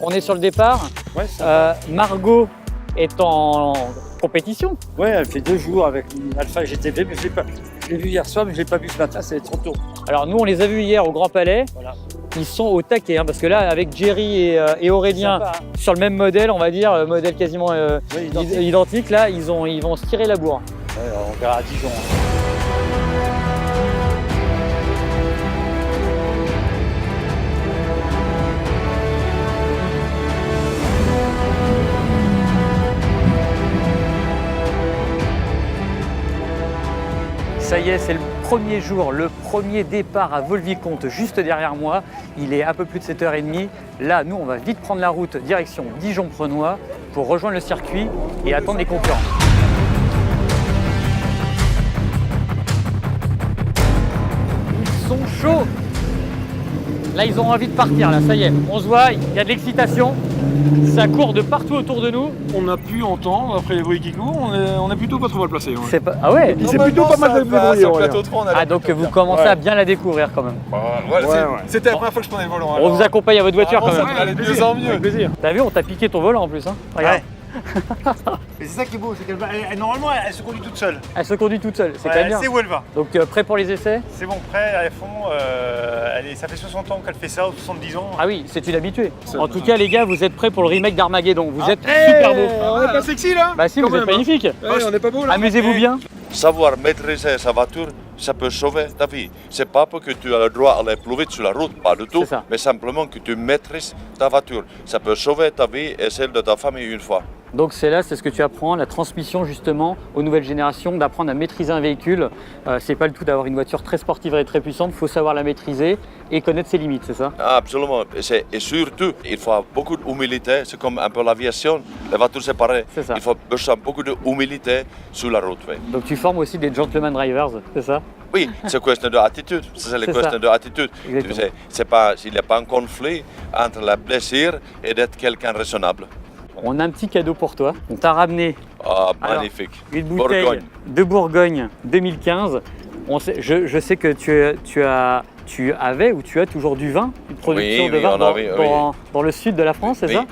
on est sur le départ. Ouais, ça Margot est en compétition. Ouais, elle fait 2 jours avec une Alpha GTV, mais je l'ai vu hier soir, mais je ne l'ai pas vu ce matin, c'est trop tôt. Alors nous, on les a vus hier au Grand Palais. Voilà. Ils sont au taquet, hein, parce que là, avec Jerry et Aurélien, Sympa, hein. sur le même modèle, on va dire, modèle quasiment Ouais, identique, là, ils vont se tirer la bourre. Ouais, on verra à Dijon. Ça y est, c'est le premier jour, le premier départ à Volvicomte, juste derrière moi. Il est un peu plus de 7h30. Là, nous, on va vite prendre la route direction Dijon-Prenois pour rejoindre le circuit et attendre les concurrents. Ils sont chauds. Là, ils ont envie de partir, là, ça y est. On se voit, il y a de l'excitation. Ça court de partout autour de nous. On a pu entendre, après les bruits qui courent, on est plutôt pas trop mal placé. Ouais. C'est pas... Ah ouais. C'est plutôt pas mal débrouillé. Ah, donc vous commencez à bien la découvrir quand même. C'était la première fois que je prenais le volant. On vous accompagne à votre voiture quand même. Ça allait de mieux en mieux. Plaisir. T'as vu, on t'a piqué ton volant en plus. Hein. Regarde. Et c'est ça qui est beau, c'est qu'elle normalement elle se conduit toute seule. Elle se conduit toute seule, c'est quand même Elle bien. sait où elle va. Donc prêt pour les essais? C'est bon, prêt, à fond. Ça fait 60 ans qu'elle fait ça, ou 70 ans. Ah oui, c'est une habituée. En tout cas, les gars, vous êtes prêts pour le remake d'Armageddon. Vous êtes super beaux. On est pas sexy là? Bah si, vous êtes magnifiques. On est pas beau là. Amusez-vous bien. Savoir maîtriser sa voiture, ça peut sauver ta vie. C'est pas parce que tu as le droit d'aller plus vite sur la route, pas du tout, C'est ça. mais simplement que tu maîtrises ta voiture. Ça peut sauver ta vie et celle de ta famille une fois. Donc c'est là, c'est ce que tu apprends, la transmission justement aux nouvelles générations, d'apprendre à maîtriser un véhicule. C'est pas le tout d'avoir une voiture très sportive et très puissante, il faut savoir la maîtriser et connaître ses limites, c'est ça? Absolument. Et surtout, il faut beaucoup d'humilité. C'est comme un peu l'aviation. La voiture, c'est pareil. C'est ça. Il faut besoin beaucoup d'humilité sur la route. Oui. Donc tu formes aussi des gentleman drivers, c'est ça? Oui, c'est question d'attitude. C'est la question d'attitude. Exactement. Il n'y a pas un conflit entre le plaisir et d'être quelqu'un de raisonnable. On a un petit cadeau pour toi. On t'a ramené Ah, Alors, magnifique. une bouteille Bourgogne. de Bourgogne 2015. Je sais que tu avais ou tu as toujours du vin, une production Oui, de vin on avait, dans le sud de la France, c'est Oui, ça?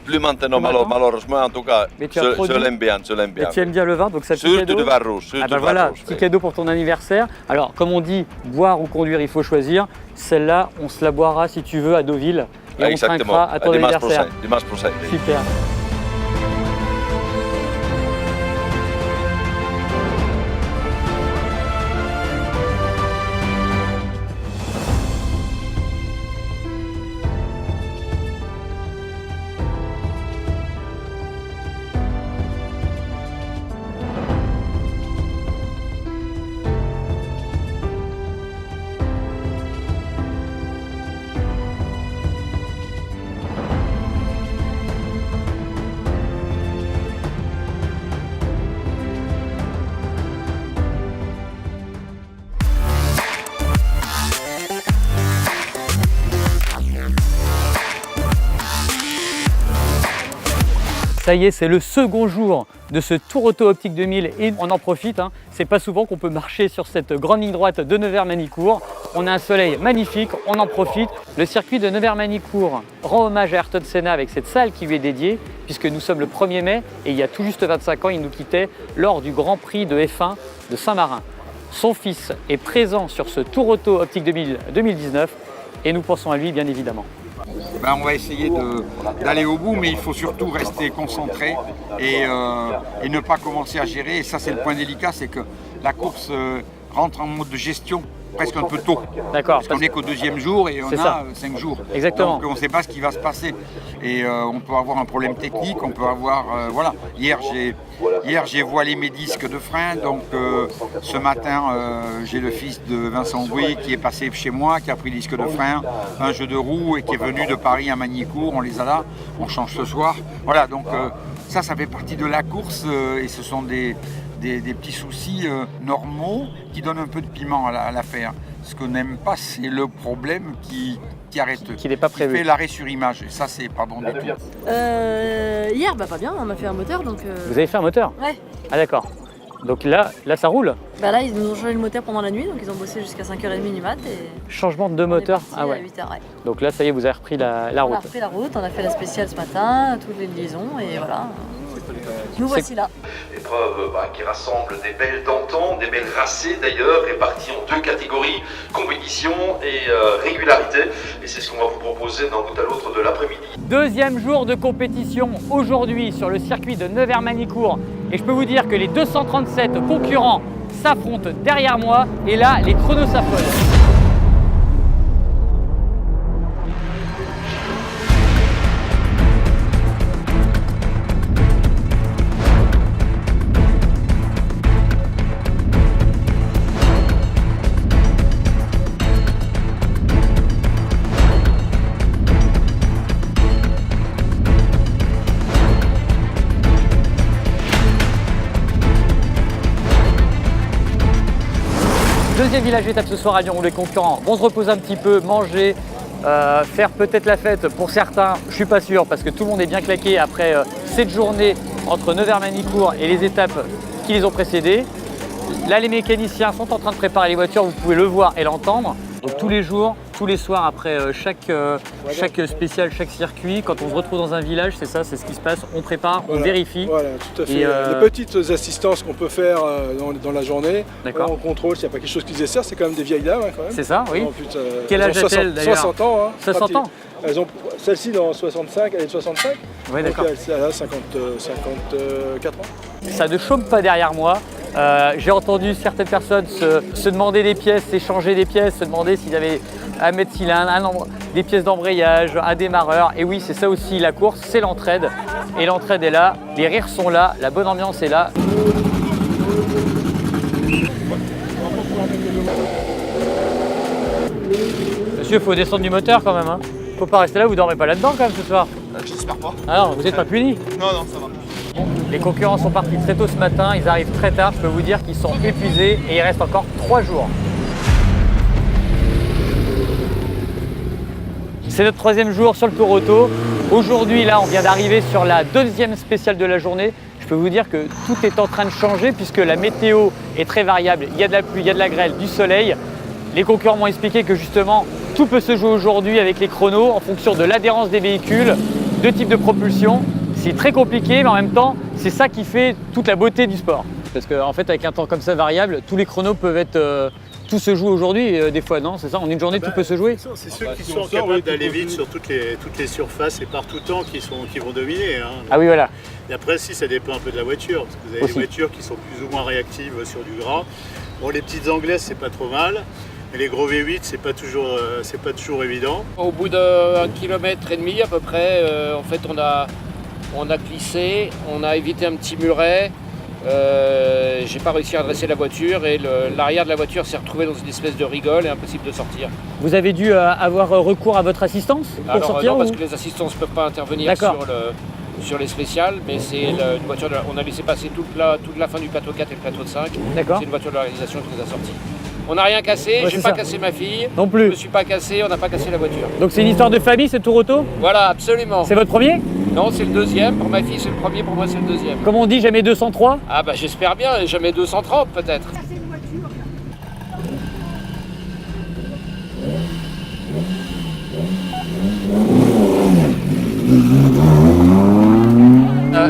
plus maintenant, Plus maintenant malheureusement, en tout cas, Mais tu as je produit- l'aime bien, je l'aime Et bien. tu aimes bien le vin, donc ça petit Surtout cadeau. de vin rouge, surtout Ah bah de vin voilà, rouge, petit oui. cadeau pour ton anniversaire. Alors, comme on dit, boire ou conduire, il faut choisir. Celle-là, on se la boira si tu veux à Deauville et on Exactement, trinquera à ton anniversaire. dimanche prochain. oui. Super. Ça y est, c'est le second jour de ce Tour Auto Optique 2000 et on en profite. Hein. C'est pas souvent qu'on peut marcher sur cette grande ligne droite de Nevers-Manicourt. On a un soleil magnifique, on en profite. Le circuit de Nevers-Manicourt rend hommage à Ayrton Senna avec cette salle qui lui est dédiée, puisque nous sommes le 1er mai et il y a tout juste 25 ans, il nous quittait lors du Grand Prix de F1 de Saint-Marin. Son fils est présent sur ce Tour Auto Optique 2000 2019 et nous pensons à lui bien évidemment. On va essayer d'aller au bout, mais il faut surtout rester concentré et ne pas commencer à gérer. Et ça, c'est le point délicat, c'est que la course rentre en mode de gestion presque un peu tôt. D'accord. Parce qu'on n'est qu'au deuxième jour et on C'est a ça. 5 jours. Exactement. Donc on ne sait pas ce qui va se passer. Et on peut avoir un problème technique, on peut avoir... voilà. Hier, j'ai voilé mes disques de frein. Donc ce matin, j'ai le fils de Vincent Bouy qui est passé chez moi, qui a pris le disque de frein, un jeu de roues et qui est venu de Paris à Magnicourt. On les a là, on change ce soir. Voilà, donc ça fait partie de la course et ce sont des petits soucis normaux qui donnent un peu de piment à l'affaire. Ce qu'on n'aime pas, c'est le problème qui arrête, Qui n'est pas prévu. Qui fait l'arrêt sur image. Et ça, c'est pas bon du tout. Hier, pas bien, on m'a fait un moteur donc. Vous avez fait un moteur? Ouais. Ah d'accord. Donc là ça roule. Bah là, ils nous ont changé le moteur pendant la nuit, donc ils ont bossé jusqu'à 5h30 du mat. Et Changement de moteur. on est parti à 8h, ouais. Donc là, ça y est, vous avez repris la On a route. repris la route, on a fait la spéciale ce matin, toutes les liaisons, et voilà. Nous voici là. Épreuve qui rassemble des belles d'antan, des belles racées d'ailleurs, réparties en 2 catégories, compétition et régularité. Et c'est ce qu'on va vous proposer d'un bout à l'autre de l'après-midi. Deuxième jour de compétition aujourd'hui sur le circuit de Nevers-Manicourt. Et je peux vous dire que les 237 concurrents s'affrontent derrière moi. Et là, les chronos s'affolent. Deuxième village étape ce soir à Lyon où les concurrents vont se reposer un petit peu, manger, faire peut-être la fête pour certains, je suis pas sûr parce que tout le monde est bien claqué après cette journée entre Nevers-Manicourt et les étapes qui les ont précédées. Là les mécaniciens sont en train de préparer les voitures, vous pouvez le voir et l'entendre. Donc tous les jours, tous les soirs après chaque spécial, chaque circuit, quand on se retrouve dans un village, c'est ça, c'est ce qui se passe, on prépare, on vérifie. Voilà, tout à fait. Et Les petites assistances qu'on peut faire dans la journée, D'accord. on contrôle s'il n'y a pas quelque chose qui se dessert, c'est quand même des vieilles dames hein, quand même. C'est ça, oui. En plus, Quel âge elles ont a-t-elle, d'ailleurs 60 ans. Hein, 60 ans. Elles ont, celle-ci dans 65, elle est de 65. Oui, d'accord. Donc elle a 54 ans. Ça ne chôme pas derrière moi. J'ai entendu certaines personnes se demander des pièces, s'échanger des pièces, se demander s'ils avaient à mettre des pièces d'embrayage, un démarreur. Et oui, c'est ça aussi la course, c'est l'entraide. Et l'entraide est là, les rires sont là, la bonne ambiance est là. Monsieur, il faut descendre du moteur quand même. Hein. Faut pas rester là, vous dormez pas là-dedans quand même ce soir. J'espère pas. Ah non, vous n'êtes pas puni. Non, ça va. Les concurrents sont partis très tôt ce matin, ils arrivent très tard, je peux vous dire qu'ils sont épuisés et il reste encore 3 jours. C'est notre 3e jour sur le Tour Auto. Aujourd'hui, là, on vient d'arriver sur la 2e spéciale de la journée. Je peux vous dire que tout est en train de changer puisque la météo est très variable. Il y a de la pluie, il y a de la grêle, du soleil. Les concurrents m'ont expliqué que justement, tout peut se jouer aujourd'hui avec les chronos en fonction de l'adhérence des véhicules, de type de propulsion. C'est très compliqué, mais en même temps, c'est ça qui fait toute la beauté du sport. Parce qu'en fait, avec un temps comme ça variable, tous les chronos peuvent être... tout se joue aujourd'hui, des fois, non? C'est ça? En une journée, tout peut se jouer? C'est ceux qui sont capables d'aller vite sur toutes les surfaces et par tout temps qui vont dominer. Hein. Ah oui, voilà. Et après, si, ça dépend un peu de la voiture. Parce que vous avez Aussi. des voitures qui sont plus ou moins réactives sur du gras. Bon, les petites anglaises, c'est pas trop mal. Mais les gros V8, c'est pas toujours évident. Au bout d'1,5 km à peu près, en fait, on a glissé, on a évité un petit muret. J'ai pas réussi à redresser la voiture et l'arrière de la voiture s'est retrouvé dans une espèce de rigole et impossible de sortir. Vous avez dû avoir recours à votre assistance pour Alors sortir non, parce ou... que les assistances ne peuvent pas intervenir sur les spéciales, mais c'est une voiture, on a laissé passer toute la fin du plateau 4 et le plateau 5. D'accord. C'est une voiture de l'organisation qui nous a sortis. On n'a rien cassé, Ouais, j'ai c'est pas ça. cassé ma fille, Non plus. je me suis pas cassé, on n'a pas cassé la voiture. Donc c'est une histoire de famille, ce Tour Auto? Voilà, absolument. C'est votre premier? Non, c'est le deuxième, pour ma fille c'est le premier, pour moi c'est le deuxième. Comme on dit, jamais 203? Ah bah j'espère bien, et jamais 230 peut-être.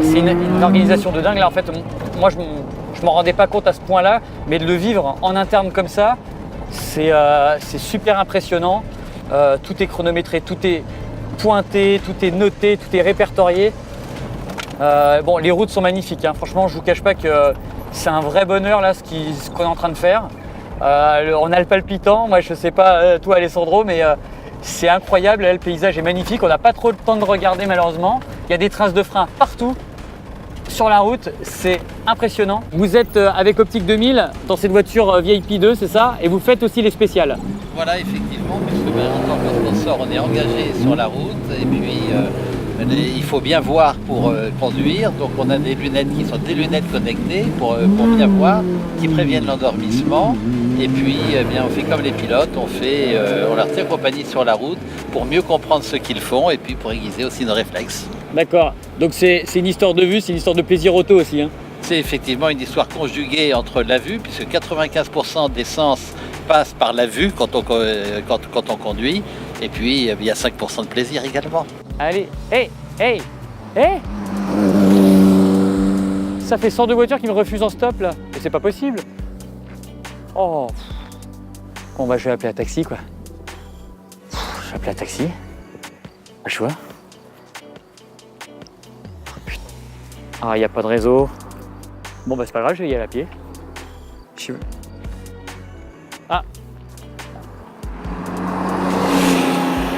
C'est une organisation de dingue. Là, en fait, moi, je m'en rendais pas compte à ce point-là, mais de le vivre en interne comme ça, c'est super impressionnant. Tout est chronométré, tout est pointé, tout est noté, tout est répertorié. Bon, les routes sont magnifiques. Hein. Franchement, je vous cache pas que c'est un vrai bonheur là, ce qu'on est en train de faire. On a le palpitant. Moi, je sais pas toi, Alessandro, mais c'est incroyable. Là, le paysage est magnifique. On n'a pas trop le temps de regarder malheureusement. Il y a des traces de frein partout sur la route. C'est impressionnant. Vous êtes avec Optique 2000 dans cette voiture VIP 2, c'est ça? Et vous faites aussi les spéciales. Voilà, effectivement, puisque en tant que sponsor, on est engagé sur la route et puis il faut bien voir pour conduire. Donc on a des lunettes qui sont des lunettes connectées pour bien voir, qui préviennent l'endormissement. Et puis on fait comme les pilotes, on leur tient compagnie sur la route pour mieux comprendre ce qu'ils font et puis pour aiguiser aussi nos réflexes. D'accord. Donc c'est une histoire de vue, c'est une histoire de plaisir auto aussi. Hein. C'est effectivement une histoire conjuguée entre la vue, puisque 95% des sens passent par la vue quand on conduit, et puis il y a 5% de plaisir également. Allez, hey. Ça fait 102 voitures qui me refusent en stop là, et c'est pas possible. Oh. Bon bah je vais appeler un taxi quoi. Je vais appeler un taxi. Pas le choix. Oh, putain. Ah, il n'y a pas de réseau. Bon bah c'est pas grave, je vais y aller à pied. Ah.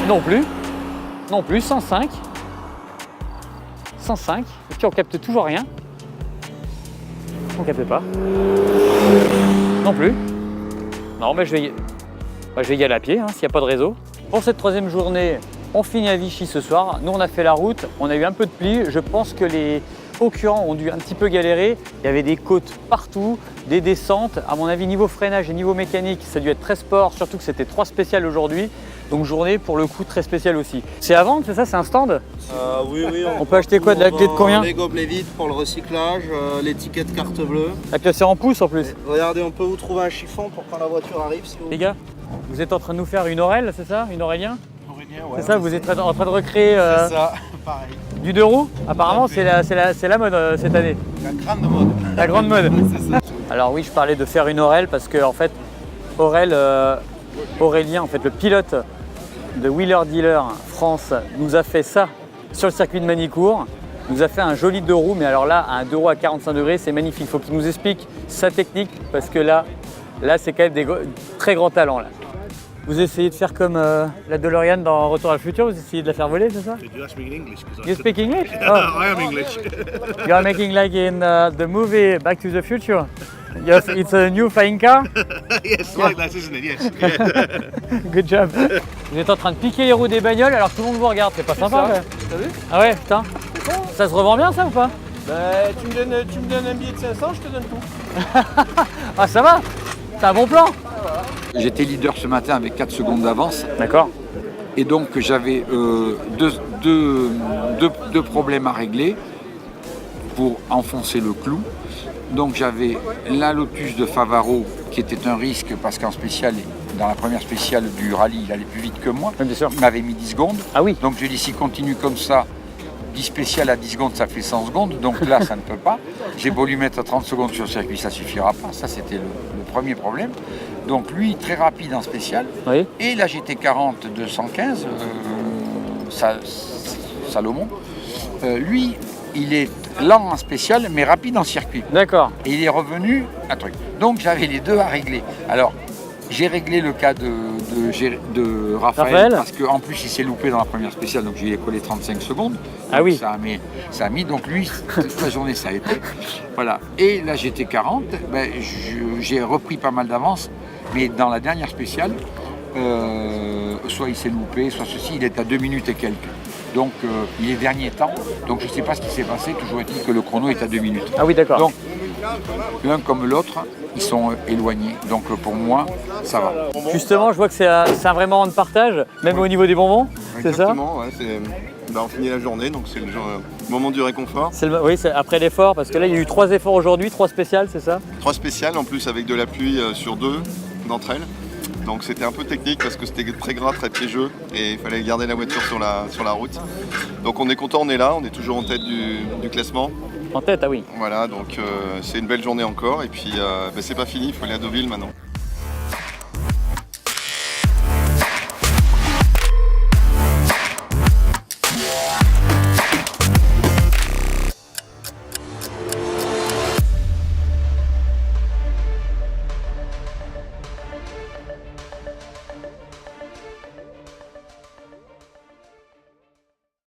Non plus, 105. 105. Et puis on capte toujours rien. On capte pas. Non plus. Non, mais je vais y aller à pied, hein, s'il n'y a pas de réseau. Pour cette troisième journée, on finit à Vichy ce soir. Nous, on a fait la route, on a eu un peu de pluie. Je pense que les concurrents ont dû un petit peu galérer. Il y avait des côtes partout, des descentes. À mon avis, niveau freinage et niveau mécanique, ça a dû être très sport, surtout que c'était 3 spéciales aujourd'hui. Donc journée, pour le coup, très spéciale aussi. C'est à vendre, c'est ça? C'est un stand? Oui. On peut acheter quoi? De la clé de combien? Les gobelets vides pour le recyclage, l'étiquette carte bleue. La pièce en pouces en plus. Regardez, on peut vous trouver un chiffon pour quand la voiture arrive. Si vous... Les gars, vous êtes en train de nous faire une Aurel, c'est ça? Une Aurélien? Aurélien, ouais. C'est ça, vous êtes en train de recréer C'est ça, pareil. du 2 roues? Apparemment, c'est la mode cette année. La grande mode. La grande mode. C'est ça. Alors oui, je parlais de faire une Aurel parce que en fait, Aurélien, en fait, le pilote de Wheeler Dealer France, nous a fait ça sur le circuit de Manicourt. Nous a fait un joli 2 roues, mais alors là, un 2 roues à 45 degrés, c'est magnifique. Il faut qu'il nous explique sa technique parce que là c'est quand même des très grands talents. Là. Vous essayez de faire comme la DeLorean dans Retour à le futur, vous essayez de la faire voler, c'est ça? You speak English? Oh. I am English. You are making like in the movie Back to the Future. Yes, it's a new flying car. Yes, like that, isn't it? Yes. Good job. Vous êtes en train de piquer les roues des bagnoles alors que tout le monde vous regarde, c'est pas sympa. T'as vu? Ah ouais, putain. Ça se revend bien ça ou pas? Bah, tu me donnes un billet de 500, je te donne tout. Ah ça va? C'est un bon plan. J'étais leader ce matin avec 4 secondes d'avance. D'accord. Et donc j'avais deux problèmes à régler pour enfoncer le clou. Donc j'avais la Lotus de Favaro qui était un risque parce qu'en spécial, dans la première spéciale du rallye, il allait plus vite que moi. Oui, bien sûr. Il m'avait mis 10 secondes. Ah oui. Donc je dis s'il continue comme ça, 10 spéciales à 10 secondes, ça fait 100 secondes. Donc là, ça ne peut pas. J'ai beau lui mettre 30 secondes sur le circuit, ça ne suffira pas. Ça, c'était le premier problème. Donc lui, très rapide en spécial. Oui. Et la GT40 215, Salomon, lui, il est lent en spécial, mais rapide en circuit. D'accord. Et il est revenu un truc. Donc j'avais les deux à régler. Alors, j'ai réglé le cas de Raphaël, parce qu'en plus il s'est loupé dans la première spéciale, donc je lui ai collé 35 secondes. Ah oui. Ça a mis, donc lui, toute la journée ça a été. Voilà. Et la GT40, ben, j'ai repris pas mal d'avance, mais dans la dernière spéciale, soit il s'est loupé, soit ceci, il est à 2 minutes et quelques. Donc il est dernier temps, donc je ne sais pas ce qui s'est passé, toujours est-il que le chrono est à 2 minutes. Ah oui, d'accord. Donc l'un comme l'autre, ils sont éloignés, donc pour moi, ça va. Justement, je vois que c'est un vrai moment de partage, même au niveau des bonbons, c'est ça? Exactement, ouais, on finit la journée, donc c'est le moment du réconfort. Oui, c'est après l'effort, parce que là il y a eu 3 efforts aujourd'hui, 3 spéciales, c'est ça? 3 spéciales, en plus avec de la pluie sur 2 d'entre elles. Donc c'était un peu technique parce que c'était très gras, très piégeux et il fallait garder la voiture sur la route. Donc on est content, on est là, on est toujours en tête du classement. En tête, ah oui. Voilà, donc c'est une belle journée encore et puis c'est pas fini, il faut aller à Deauville maintenant.